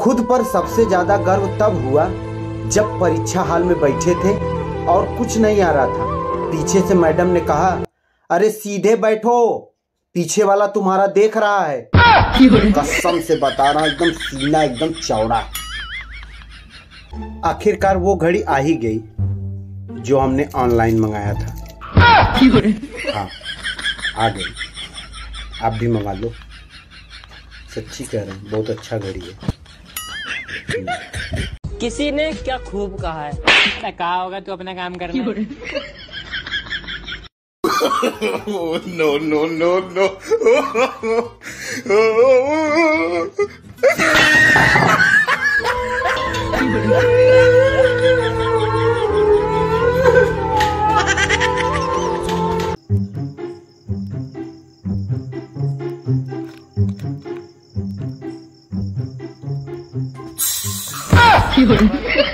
खुद पर सबसे ज्यादा गर्व तब हुआ जब परीक्षा हॉल में बैठे थे और कुछ नहीं आ रहा था। पीछे से मैडम ने कहा, अरे सीधे बैठो, पीछे वाला तुम्हारा देख रहा है। कसम से बता रहा हूं, एकदम सीना एकदम चौड़ा। आखिरकार वो घड़ी आ ही गई जो हमने ऑनलाइन मंगाया था। हाँ, आ गई। आप भी मंगा लो। सच्ची कह रहे हैं, बहुत अच्छा घड़ी है। किसी ने क्या खूब कहा है, कहा होगा तो अपना काम करना। No no no no. Fiore.